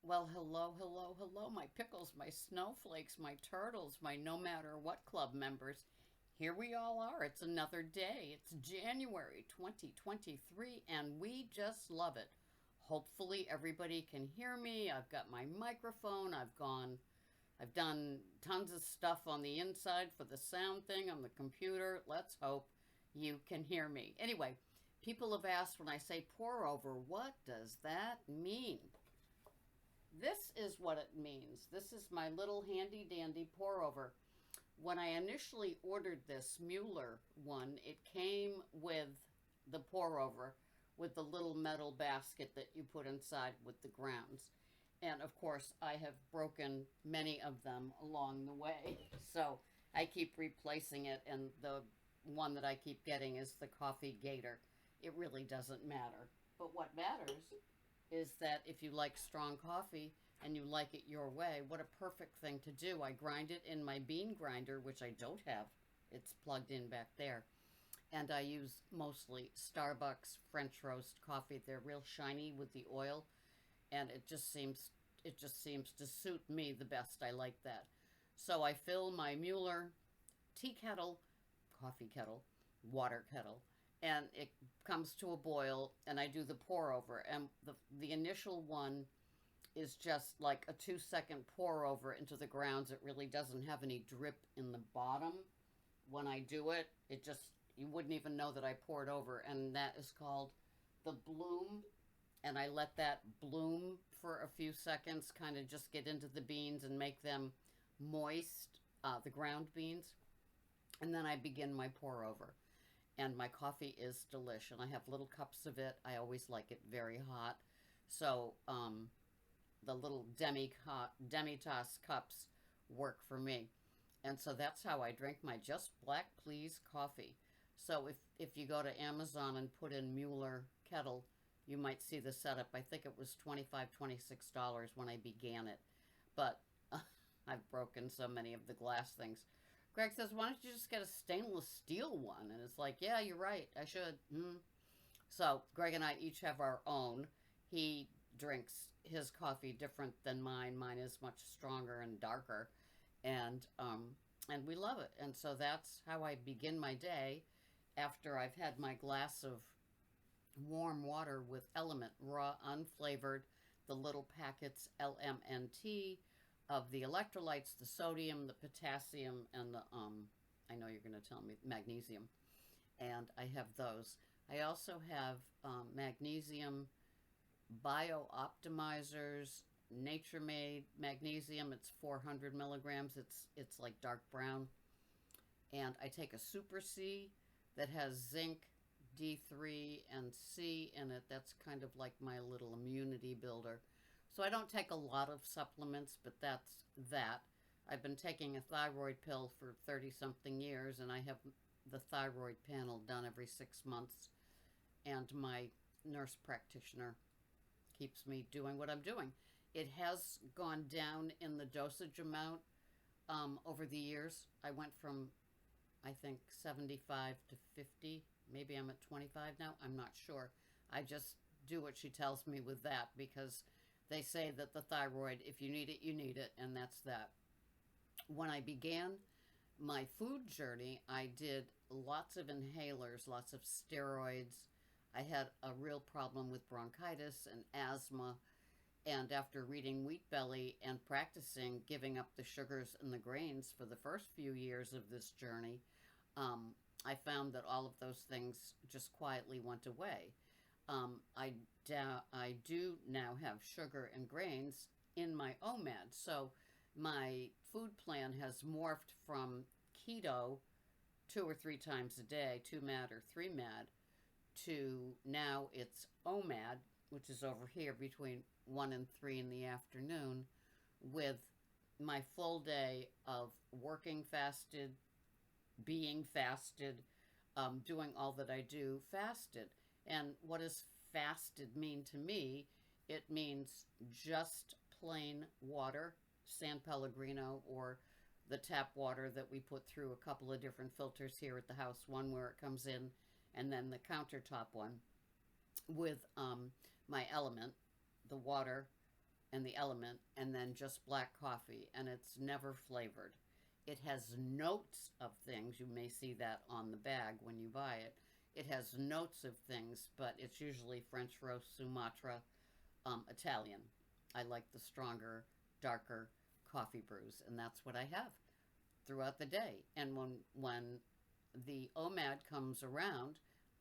Well, hello, hello, hello, my pickles, my snowflakes, my turtles, my no matter what club members. Here we all are. It's another day. It's January 2023, and we just love it. Hopefully, everybody can hear me. I've got my microphone. I've done tons of stuff on the inside for the sound thing on the computer. Let's hope you can hear me. Anyway, people have asked when I say pour over, what does that mean? This is what it means. This is my little handy dandy pour over. When I initially ordered this Mueller one, it came with the pour over with the little metal basket that you put inside with the grounds. And of course, I have broken many of them along the way. So I keep replacing it, and the one that I keep getting is the Coffee Gator. It really doesn't matter. But what matters is that if you like strong coffee and you like it your way, what a perfect thing to do. I grind it in my bean grinder, which I don't have. It's plugged in back there. And I use mostly Starbucks French roast coffee. They're real shiny with the oil, and it just seems to suit me the best. I like that. So I fill my Mueller tea kettle, coffee kettle, water kettle, and it comes to a boil, and I do the pour over. And the initial one is just like a 2 second pour over into the grounds. It really doesn't have any drip in the bottom. When I do it, it just, you wouldn't even know that I poured over. And that is called the bloom. And I let that bloom for a few seconds, kind of just get into the beans and make them moist, the ground beans. And then I begin my pour over. And my coffee is delish. And I have little cups of it. I always like it very hot. So, the little demi-tasse cups work for me. And so that's how I drink my Just Black Please coffee. So if you go to Amazon and put in Mueller kettle, you might see the setup. I think it was $25, $26 when I began it. But I've broken so many of the glass things. Greg says, why don't you just get a stainless steel one? And it's like, yeah, you're right. I should. So Greg and I each have our own. He drinks his coffee different than mine. Mine is much stronger and darker, and we love it. And so that's how I begin my day after I've had my glass of warm water with Element raw, unflavored, the little packets LMNT of the electrolytes, the sodium, the potassium, and the I know you're going to tell me magnesium, and I have those. I also have magnesium bio optimizers, nature made magnesium. It's 400 milligrams. It's like dark brown. And I take a super C that has zinc, D3, and C in it. That's kind of like my little immunity builder. So I don't take a lot of supplements, but that's that. I've been taking a thyroid pill for 30 something years, and I have the thyroid panel done every 6 months. And my nurse practitioner keeps me doing what I'm doing. It has gone down in the dosage amount over the years. I went from, I think, 75 to 50. Maybe I'm at 25 now. I'm not sure. I just do what she tells me with that because they say that the thyroid, if you need it, you need it, and that's that. When I began my food journey, I did lots of inhalers, lots of steroids. I had a real problem with bronchitis and asthma. And after reading Wheat Belly and practicing giving up the sugars and the grains for the first few years of this journey, I found that all of those things just quietly went away. I do now have sugar and grains in my OMAD. So my food plan has morphed from keto 2 or 3 times a day, 2 MAD or 3 MAD, to now it's OMAD, which is over here between 1 and 3 in the afternoon, with my full day of working fasted, being fasted, doing all that I do fasted. And what does fasted mean to me? It means just plain water, San Pellegrino, or the tap water that we put through a couple of different filters here at the house, one where it comes in, and then the countertop one with my element, the water, and the element, and then just black coffee, and it's never flavored. It has notes of things. You may see that on the bag when you buy it. It has notes of things, but it's usually French roast, Sumatra, Italian. I like the stronger, darker coffee brews, and that's what I have throughout the day. And when the OMAD comes around,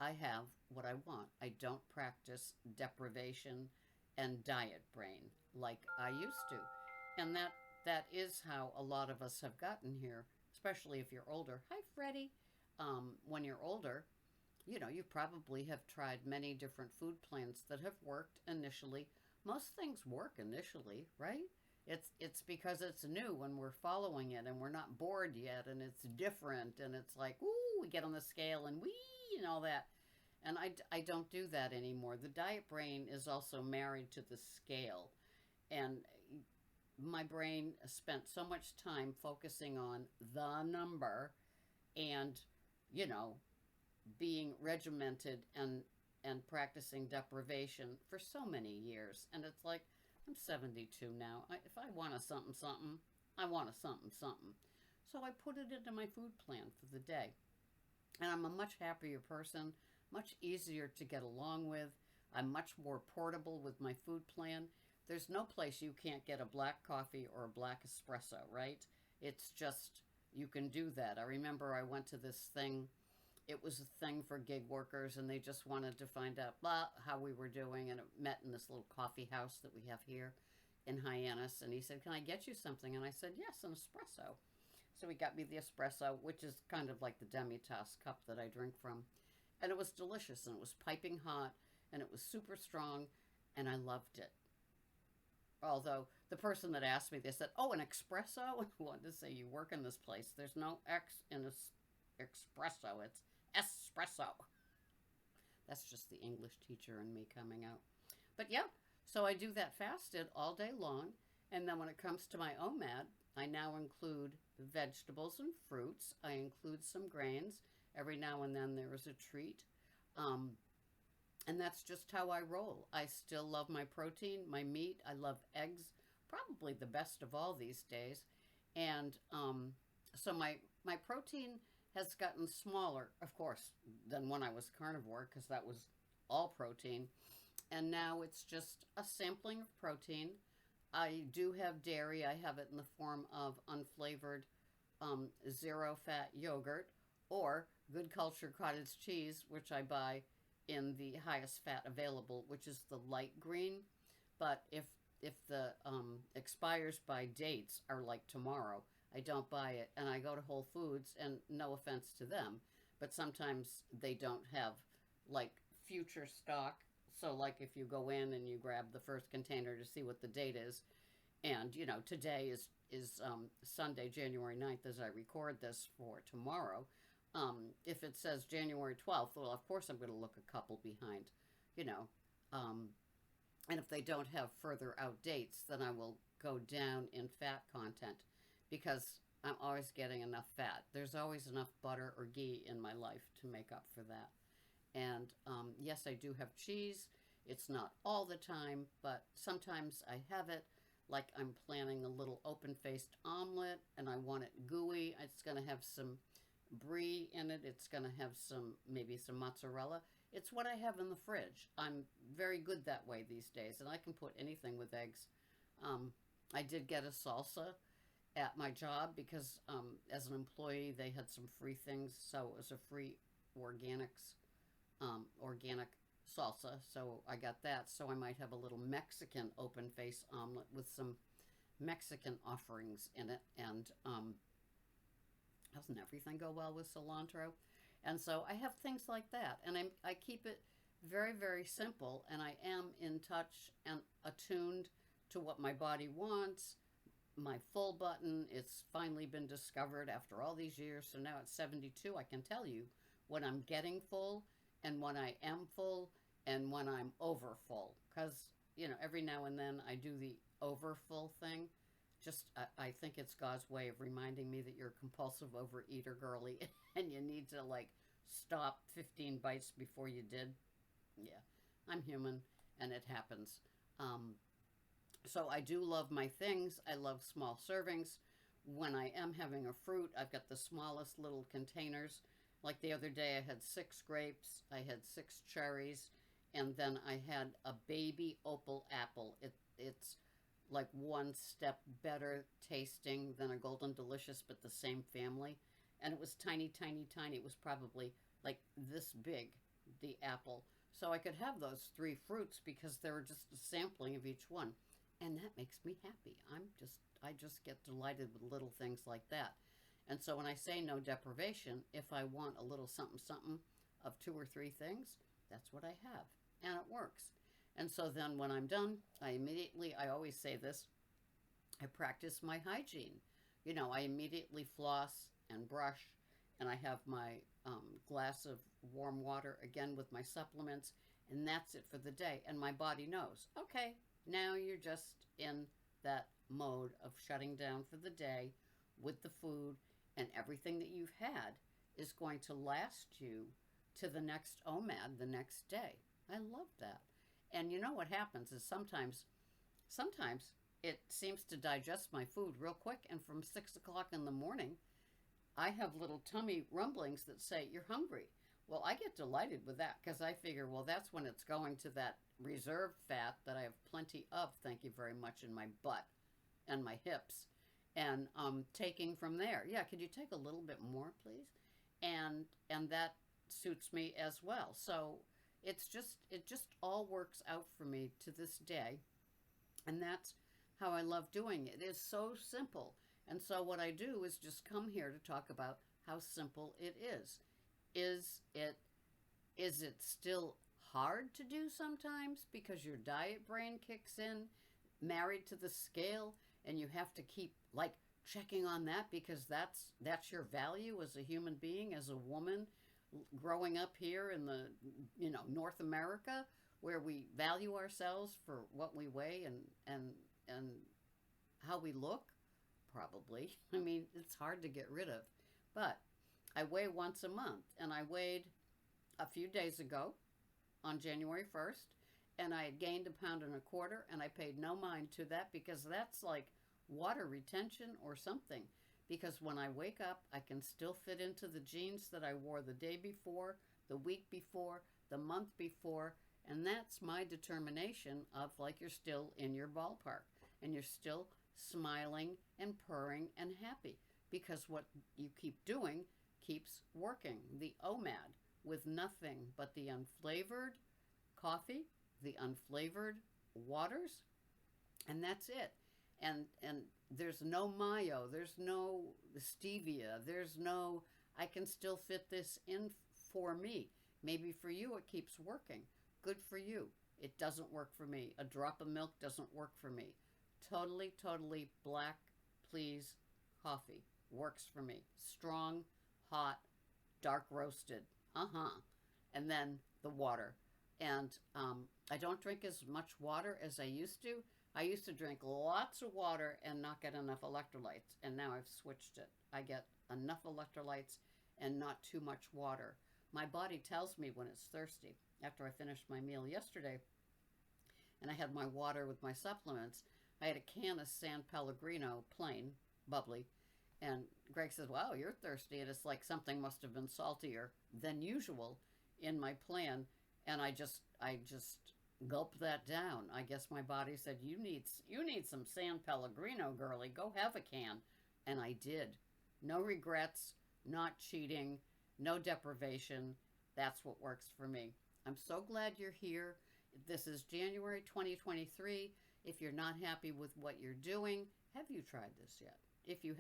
I have what I want. I don't practice deprivation and diet brain like I used to. And that is how a lot of us have gotten here, especially if you're older. Hi, Freddie. When you're older, you probably have tried many different food plans that have worked initially. Most things work initially, right? It's because it's new and we're following it and we're not bored yet and it's different and it's like, ooh, we get on the scale and wee and all that. And I don't do that anymore. The diet brain is also married to the scale. And my brain spent so much time focusing on the number and, you know, being regimented and practicing deprivation for so many years. And it's like, I'm 72 now. If I want a something, something, I want a something, something. So I put it into my food plan for the day. And I'm a much happier person, much easier to get along with. I'm much more portable with my food plan. There's no place you can't get a black coffee or a black espresso, right? It's just, you can do that. I remember I went to this thing. It was a thing for gig workers, and they just wanted to find out how we were doing, and it met in this little coffee house that we have here in Hyannis, and he said, can I get you something? And I said, yes, an espresso. So he got me the espresso, which is kind of like the demi-tasse cup that I drink from, and it was delicious, and it was piping hot, and it was super strong, and I loved it. Although the person that asked me, they said, oh, an espresso? I wanted to say, you work in this place. There's no X in espresso. It's espresso. That's just the English teacher and me coming out. But yeah, so I do that fasted all day long. And then when it comes to my OMAD, I now include vegetables and fruits. I include some grains. Every now and then there is a treat. And that's just how I roll. I still love my protein, my meat. I love eggs, probably the best of all these days. And so my protein has gotten smaller, of course, than when I was carnivore, because that was all protein. And now it's just a sampling of protein. I do have dairy. I have it in the form of unflavored zero-fat yogurt or Good Culture cottage cheese, which I buy in the highest fat available, which is the light green. But if the expires by dates are like tomorrow, I don't buy it, and I go to Whole Foods, and no offense to them, but sometimes they don't have like future stock. So like if you go in and you grab the first container to see what the date is, and today is Sunday, January 9th, as I record this for tomorrow. If it says January 12th, well, of course I'm going to look a couple behind, and if they don't have further out dates, then I will go down in fat content because I'm always getting enough fat. There's always enough butter or ghee in my life to make up for that. And yes, I do have cheese. It's not all the time, but sometimes I have it. Like I'm planning a little open-faced omelet, and I want it gooey. It's going to have some brie in it. It's going to have maybe some mozzarella. It's what I have in the fridge. I'm very good that way these days, and I can put anything with eggs. I did get a salsa at my job because as an employee, they had some free things, so it was a free organic salsa, so I got that. So I might have a little Mexican open-face omelet with some Mexican offerings in it, and doesn't everything go well with cilantro? And so I have things like that, and I keep it very, very simple, and I am in touch and attuned to what my body wants. My full button, it's finally been discovered after all these years, so now at 72, I can tell you when I'm getting full and when I am full and when I'm over full, because, every now and then I do the over full thing. Just, I think it's God's way of reminding me that you're a compulsive overeater, girly, and you need to, stop 15 bites before you did. Yeah, I'm human, and it happens. So I do love my things. I love small servings. When I am having a fruit, I've got the smallest little containers. Like the other day, I had 6 grapes, I had 6 cherries, and then I had a baby opal apple. It's like one step better tasting than a golden delicious, but the same family. And it was tiny, tiny, tiny. It was probably like this big, the apple. So I could have those 3 fruits because they were just a sampling of each one. And that makes me happy. I just get delighted with little things like that. And so when I say no deprivation, if I want a little something something of 2 or 3 things, that's what I have. And it works. And so then when I'm done, I always say this, I practice my hygiene. I immediately floss and brush, and I have my glass of warm water again with my supplements, and that's it for the day. And my body knows, okay, now you're just in that mode of shutting down for the day with the food, and everything that you've had is going to last you to the next OMAD the next day. I love that. And you know what happens is sometimes it seems to digest my food real quick, and from 6 o'clock in the morning, I have little tummy rumblings that say, you're hungry. Well, I get delighted with that because I figure, well, that's when it's going to that reserve fat that I have plenty of, thank you very much, in my butt and my hips. And taking from there, yeah, could you take a little bit more, please? And that suits me as well. So it just all works out for me to this day. And that's how I love doing it. It is so simple. And so what I do is just come here to talk about how simple it is. Is it is it still hard to do sometimes because your diet brain kicks in, married to the scale, and you have to keep like checking on that because that's your value as a human being, as a woman growing up here in the North America, where we value ourselves for what we weigh and how we look, probably. I mean, it's hard to get rid of. But I weigh once a month, and I weighed a few days ago on January 1st, and I had gained 1.25 pounds, and I paid no mind to that because that's like water retention or something. Because when I wake up, I can still fit into the jeans that I wore the day before, the week before, the month before, and that's my determination of like you're still in your ballpark and you're still smiling and purring and happy because what you keep doing keeps working. The OMAD with nothing but the unflavored coffee, the unflavored waters, and that's it. And there's no mayo, there's no stevia, there's no I can still fit this in for me. Maybe for you it keeps working. Good for you. It doesn't work for me. A drop of milk doesn't work for me. Totally, totally black, please, coffee works for me. Strong, hot, dark roasted. And then the water. And I don't drink as much water as I used to. I used to drink lots of water and not get enough electrolytes. And now I've switched it. I get enough electrolytes and not too much water. My body tells me when it's thirsty. After I finished my meal yesterday and I had my water with my supplements, I had a can of San Pellegrino, plain, bubbly. And Greg says, wow, you're thirsty. And it's like something must have been saltier than usual in my plan. And I just gulped that down. I guess my body said, you need some San Pellegrino, girlie. Go have a can. And I did. No regrets, not cheating, no deprivation. That's what works for me. I'm so glad you're here. This is January 2023. If you're not happy with what you're doing, have you tried this yet? If you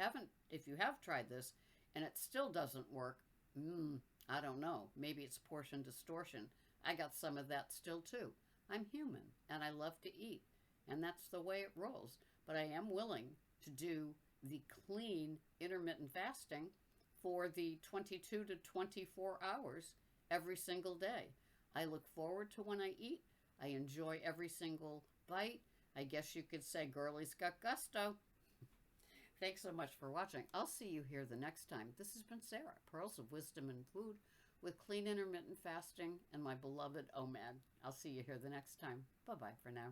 have tried this and it still doesn't work, I don't know. Maybe it's portion distortion. I got some of that still too. I'm human and I love to eat, and that's the way it rolls. But I am willing to do the clean intermittent fasting for the 22 to 24 hours every single day. I look forward to when I eat. I enjoy every single bite. I guess you could say Girlie's got gusto. Thanks so much for watching. I'll see you here the next time. This has been Sarah, Pearls of Wisdom and Food, with clean intermittent fasting and my beloved OMAD. I'll see you here the next time. Bye-bye for now.